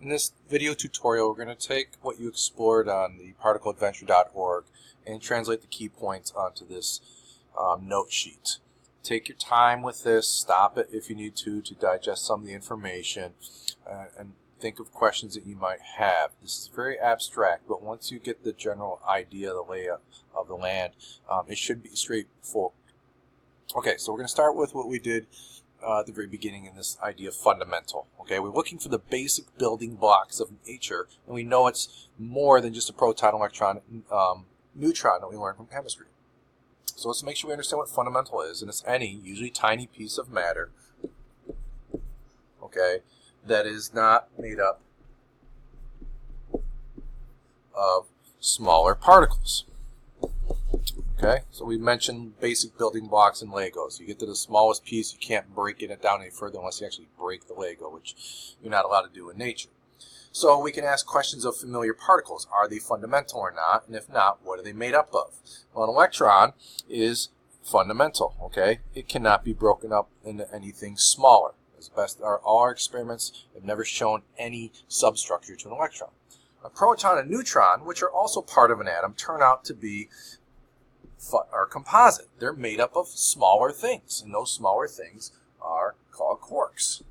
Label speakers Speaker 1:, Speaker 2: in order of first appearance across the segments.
Speaker 1: In this video tutorial, we're going to take what you explored on the particleadventure.org and translate the key points onto this note sheet. Take your time with this, stop it if you need to digest some of the information, and think of questions that you might have. This is very abstract, but once you get the general idea of the layout of the land, it should be straightforward. Okay, so we're going to start with what we did at the very beginning in this idea of fundamental. Okay, we're looking for the basic building blocks of nature, and we know it's more than just a proton, electron, neutron that we learned from chemistry. So let's make sure we understand what fundamental is, and it's any, usually tiny piece of matter, okay, that is not made up of smaller particles. Okay, so we mentioned basic building blocks in Legos. You get to the smallest piece, you can't break it down any further unless you actually break the Lego, which you're not allowed to do in nature. So we can ask questions of familiar particles. Are they fundamental or not? And if not, what are they made up of? Well, an electron is fundamental, okay? It cannot be broken up into anything smaller. As best all our experiments have never shown any substructure to an electron. A proton and neutron, which are also part of an atom, turn out to be composite. They're made up of smaller things, and those smaller things are called quarks.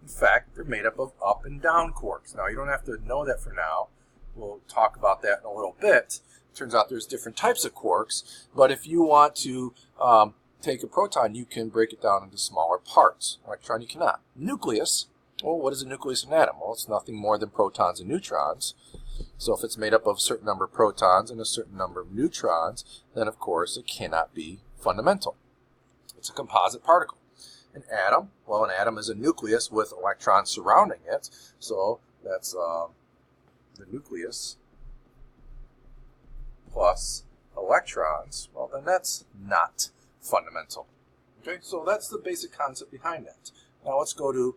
Speaker 1: In fact, they're made up of up and down quarks. Now, you don't have to know that for now. We'll talk about that in a little bit. Turns out there's different types of quarks, but if you want to take a proton, you can break it down into smaller parts. Electron, you cannot. Nucleus, well, what is a nucleus of an atom? Well, it's nothing more than protons and neutrons. So if it's made up of a certain number of protons and a certain number of neutrons, then of course it cannot be fundamental. It's a composite particle. An atom, well, an atom is a nucleus with electrons surrounding it. So that's the nucleus plus electrons. Well, then that's not fundamental. Okay, so that's the basic concept behind that. Now let's go to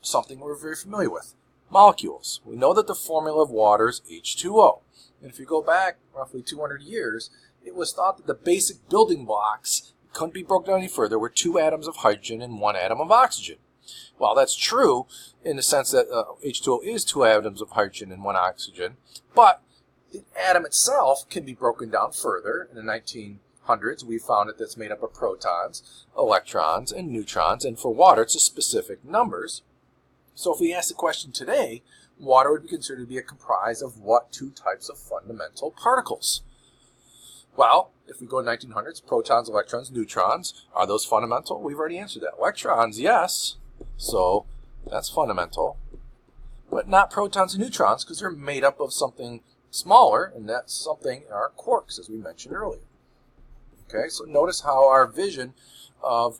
Speaker 1: something we're very familiar with. Molecules. We know that the formula of water is H2O. And if you go back roughly 200 years, it was thought that the basic building blocks couldn't be broken down any further. Were 2 atoms of hydrogen and 1 atom of oxygen. Well, that's true in the sense that H2O is 2 atoms of hydrogen and 1 oxygen, but the atom itself can be broken down further. In the 1900s, we found that that's made up of protons, electrons, and neutrons, and for water, it's a specific numbers. So if we ask the question today, water would be considered to be comprised of what 2 types of fundamental particles? Well, if we go to 1900s, protons, electrons, neutrons, are those fundamental? We've already answered that. Electrons, yes. So that's fundamental. But not protons and neutrons because they're made up of something smaller, and that something are quarks, as we mentioned earlier. Okay, so notice how our vision of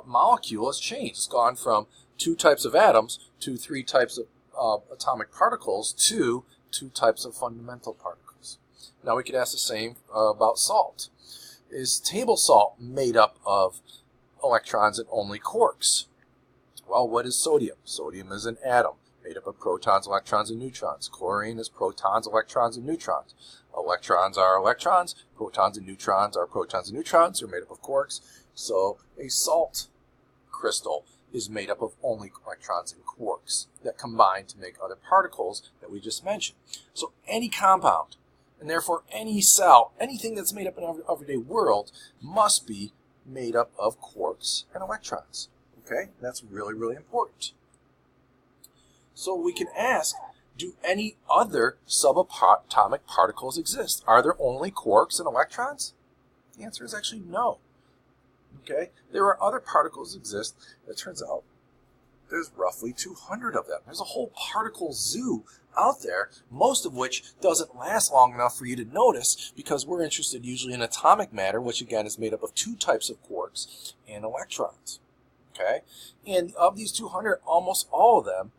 Speaker 1: molecule has changed. It's gone from 2 types of atoms to 3 types of atomic particles to 2 types of fundamental particles. Now we could ask the same about salt. Is table salt made up of electrons and only quarks? Well, what is sodium? Sodium is an atom made up of protons, electrons, and neutrons. Chlorine is protons, electrons, and neutrons. Electrons are electrons. Protons and neutrons are protons and neutrons. They're made up of quarks. So a salt crystal is made up of only electrons and quarks that combine to make other particles that we just mentioned. So any compound, and therefore any cell, anything that's made up in our everyday world must be made up of quarks and electrons. Okay, that's really, really important. So we can ask, do any other subatomic particles exist? Are there only quarks and electrons? The answer is actually no. Okay, there are other particles that exist. It turns out there's roughly 200 of them. There's a whole particle zoo out there, most of which doesn't last long enough for you to notice because we're interested usually in atomic matter, which again is made up of 2 types of quarks and electrons. Okay, and of these 200, almost all of them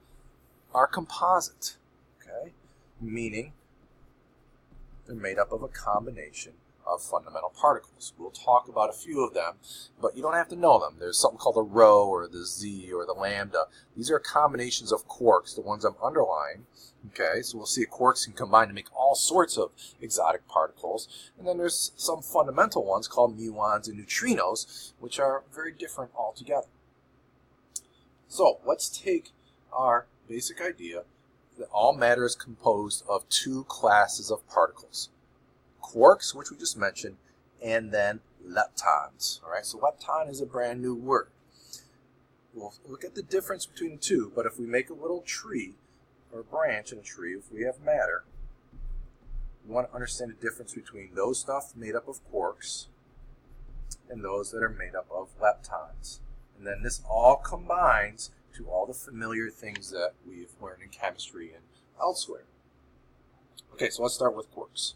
Speaker 1: are composite. Okay, meaning they're made up of a combination of fundamental particles. We'll talk about a few of them, but you don't have to know them. There's something called the rho or the z or the lambda. These are combinations of quarks, the ones I'm underlying. Okay, so we'll see quarks can combine to make all sorts of exotic particles. And then there's some fundamental ones called muons and neutrinos, which are very different altogether. So let's take our basic idea that all matter is composed of two classes of particles. Quarks, which we just mentioned, and then leptons. All right, so lepton is a brand new word. We'll look at the difference between the two, but if we make a little tree or branch in a tree, if we have matter, we want to understand the difference between those stuff made up of quarks and those that are made up of leptons. And then this all combines to all the familiar things that we've learned in chemistry and elsewhere. Okay, so let's start with quarks.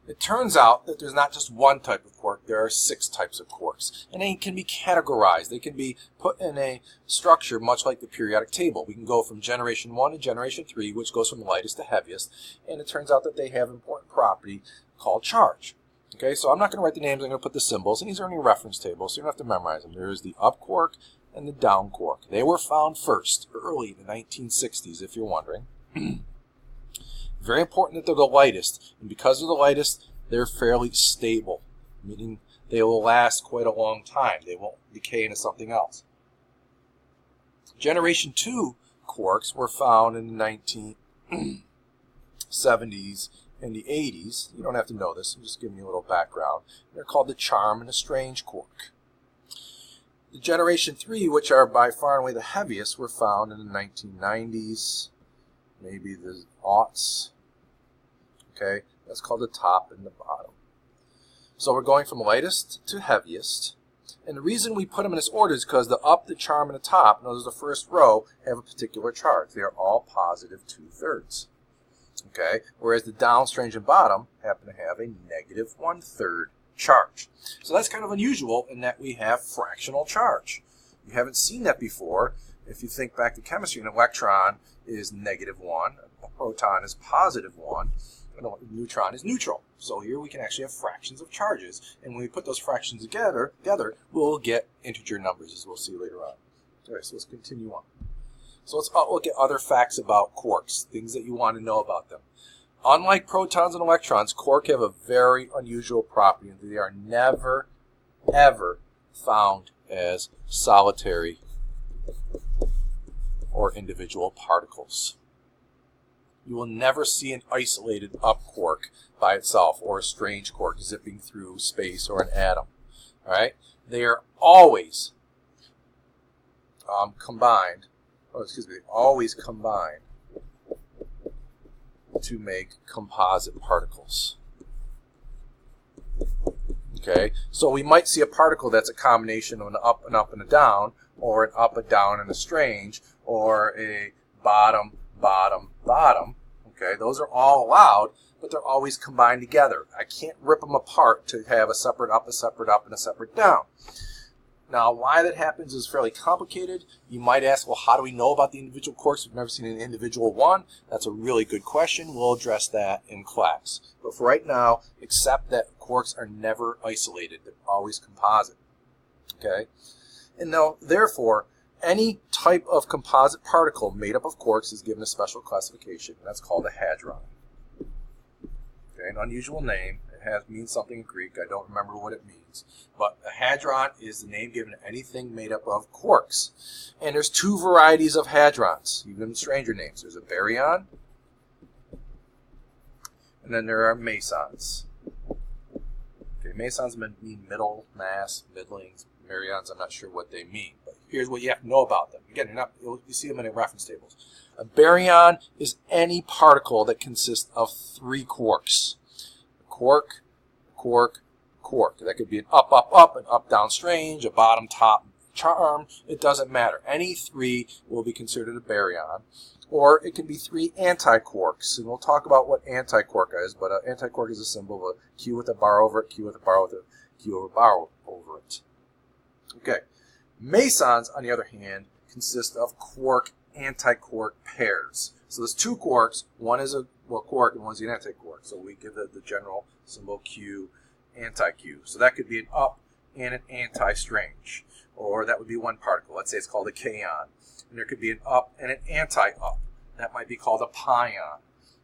Speaker 1: It turns out that there's not just one type of quark, there are 6 types of quarks. And they can be categorized. They can be put in a structure much like the periodic table. We can go from generation 1 to generation 3, which goes from lightest to heaviest. And it turns out that they have an important property called charge. Okay, so I'm not going to write the names, I'm going to put the symbols. And these are in your reference table, so you don't have to memorize them. There is the up quark and the down quark. They were found first, early in the 1960s, if you're wondering. Very important that they're the lightest, and because they're the lightest, they're fairly stable, meaning they will last quite a long time. They won't decay into something else. Generation 2 quarks were found in the 1970s and the 80s. You don't have to know this, I'm just giving you a little background. They're called the charm and the strange quark. The generation 3, which are by far and away the heaviest, were found in the 1990s, maybe the aughts. Okay, that's called the top and the bottom. So we're going from lightest to heaviest. And the reason we put them in this order is because the up, the charm, and the top, those are the first row, have a particular charge. They are all positive 2/3. Okay, whereas the down, strange, and bottom happen to have a negative 1/3 charge. So that's kind of unusual in that we have fractional charge. You haven't seen that before. If you think back to chemistry, an electron is -1, a proton is +1, and a neutron is neutral. So here we can actually have fractions of charges. And when we put those fractions together we'll get integer numbers, as we'll see later on. All right, so let's continue on. So let's look at other facts about quarks, things that you want to know about them. Unlike protons and electrons, quarks have a very unusual property, and they are never, ever found as solitary or individual particles. You will never see an isolated up quark by itself or a strange quark zipping through space or an atom. All right? They are always always combined to make composite particles. Okay? So we might see a particle that's a combination of an up and a down, or an up, a down, and a strange, or a bottom, bottom, bottom. Okay, those are all allowed, but they're always combined together. I can't rip them apart to have a separate up, and a separate down. Now, why that happens is fairly complicated. You might ask, well, how do we know about the individual quarks? We've never seen an individual one. That's a really good question. We'll address that in class. But for right now, accept that quarks are never isolated. They're always composite. Okay? And now, therefore, any type of composite particle made up of quarks is given a special classification. That's called a hadron. Okay, an unusual name. It means something in Greek. I don't remember what it means. But a hadron is the name given to anything made up of quarks. And there's 2 varieties of hadrons, even stranger names. There's a baryon, and then there are mesons. Okay, mesons mean middle, mass, middlings. Baryons, I'm not sure what they mean, but here's what you have to know about them. Again, you see them in the reference tables. A baryon is any particle that consists of 3 quarks. Quark, quark, quark. That could be an up, an up, down, strange, a bottom, top, charm. It doesn't matter. Any 3 will be considered a baryon. Or it can be 3 antiquarks, and we'll talk about what antiquark is, but an antiquark is a symbol of a Q with a bar over it, Q with a bar with a Q over a bar over it. Okay, mesons, on the other hand, consist of quark-antiquark pairs. So there's 2 quarks. One is a quark and one's an antiquark. So we give the general symbol Q, anti-Q. So that could be an up and an anti-strange. Or that would be one particle. Let's say it's called a kaon. And there could be an up and an anti-up. That might be called a pion.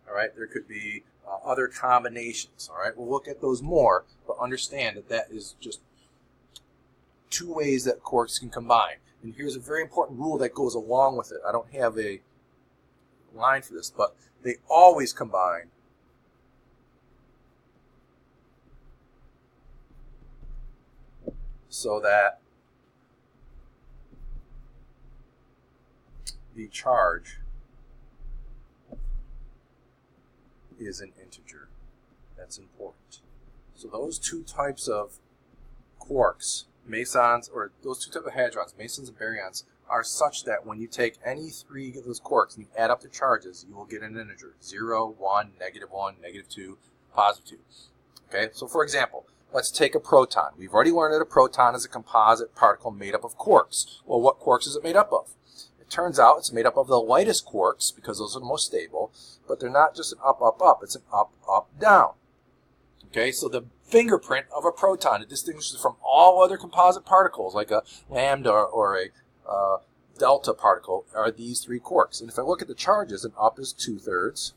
Speaker 1: All right, there could be other combinations. All right, we'll look at those more, but understand that that is just 2 ways that quarks can combine. And here's a very important rule that goes along with it. I don't have a line for this, but they always combine so that the charge is an integer. That's important. So those two types of quarks, mesons, or those two types of hadrons, mesons and baryons, are such that when you take any three of those quarks and you add up the charges, you will get an integer. 0, 1, -1, -2, +2. Okay, so for example, let's take a proton. We've already learned that a proton is a composite particle made up of quarks. Well, what quarks is it made up of? It turns out it's made up of the lightest quarks, because those are the most stable, but they're not just an up, up, up. It's an up, up, down. Okay, so the fingerprint of a proton, it distinguishes it from all other composite particles, like a lambda or a delta particle, are these three quarks. And if I look at the charges, an up is 2/3,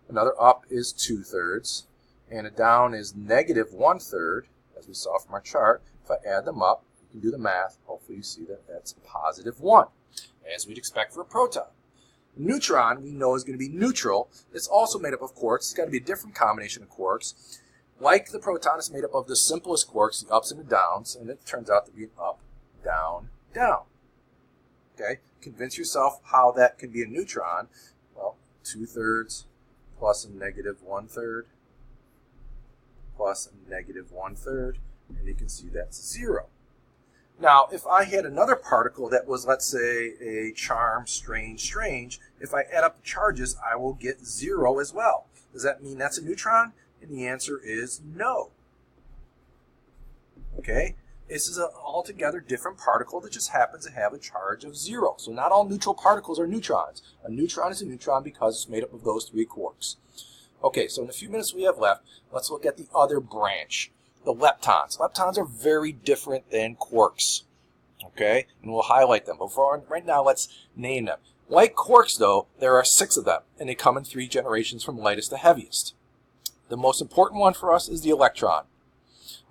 Speaker 1: another up is 2/3, and a down is -1/3, as we saw from our chart. If I add them up, you can do the math. Hopefully you see that that's +1, as we'd expect for a proton. A neutron, we know, is going to be neutral. It's also made up of quarks. It's got to be a different combination of quarks. Like the proton, it's made up of the simplest quarks, the ups and the downs, and it turns out to be an up, down, down. Okay, convince yourself how that can be a neutron. Well, 2/3 plus a -1/3 plus a -1/3, and you can see that's 0. Now, if I had another particle that was, let's say, a charm, strange, if I add up the charges, I will get 0 as well. Does that mean that's a neutron? And the answer is no. Okay? This is an altogether different particle that just happens to have a charge of 0. So not all neutral particles are neutrons. A neutron is a neutron because it's made up of those three quarks. Okay, so in the few minutes we have left, let's look at the other branch, the leptons. Leptons are very different than quarks. Okay, and we'll highlight them. But for right now, let's name them. Like quarks, though, there are 6 of them, and they come in 3 generations from lightest to heaviest. The most important one for us is the electron.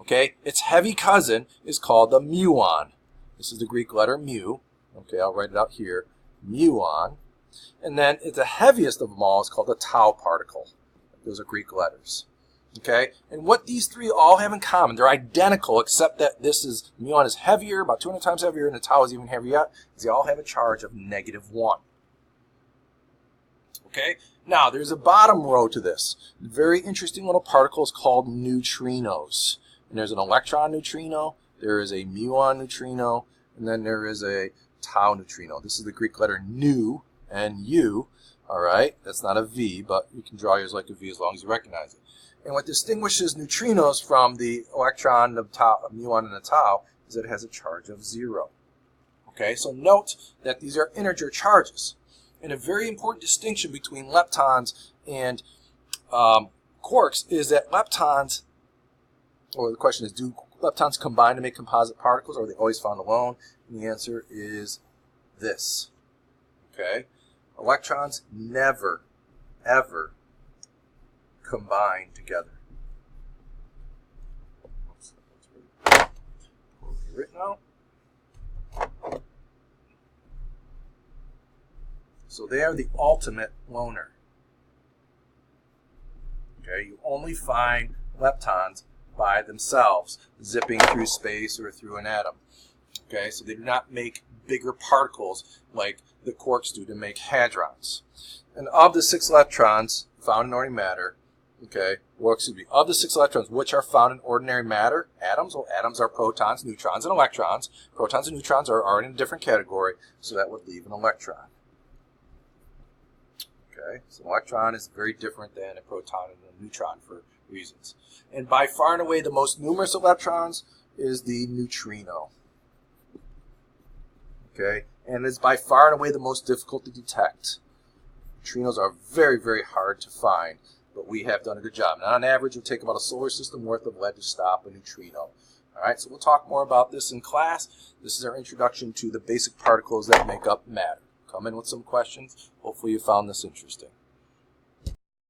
Speaker 1: Okay, its heavy cousin is called the muon. This is the Greek letter mu. Okay, I'll write it out here, muon. And then the heaviest of them all is called the tau particle. Those are Greek letters. Okay, and what these 3 all have in common, they're identical, except that muon is heavier, about 200 times heavier, and the tau is even heavier, is they all have a charge of -1. Okay, now there's a bottom row to this. A very interesting little particle is called neutrinos. And there's an electron neutrino, there is a muon neutrino, and then there is a tau neutrino. This is the Greek letter nu, N-U. All right, that's not a V, but you can draw yours like a V as long as you recognize it. And what distinguishes neutrinos from the electron, the tau, muon, and the tau is that it has a charge of 0. Okay, so note that these are integer charges. And a very important distinction between leptons and quarks is that leptons, or the question is, do leptons combine to make composite particles, or are they always found alone? And the answer is this. Okay, electrons never, ever combine together. Oops, that's written out. So they are the ultimate loner. Okay, you only find leptons by themselves, zipping through space or through an atom. Okay, so they do not make bigger particles like the quarks do to make hadrons. And of the 6 electrons found in ordinary matter, okay, well, excuse me, of the 6 electrons which are found in ordinary matter, atoms, well, atoms are protons, neutrons, and electrons. Protons and neutrons are in a different category, so that would leave an electron. Okay, so an electron is very different than a proton and a neutron for reasons. And by far and away the most numerous electrons is the neutrino. Okay, and it's by far and away the most difficult to detect. Neutrinos are very, very hard to find, but we have done a good job. Now, on average, it would take about a solar system worth of lead to stop a neutrino. All right, so we'll talk more about this in class. This is our introduction to the basic particles that make up matter. Come in with some questions. Hopefully you found this interesting.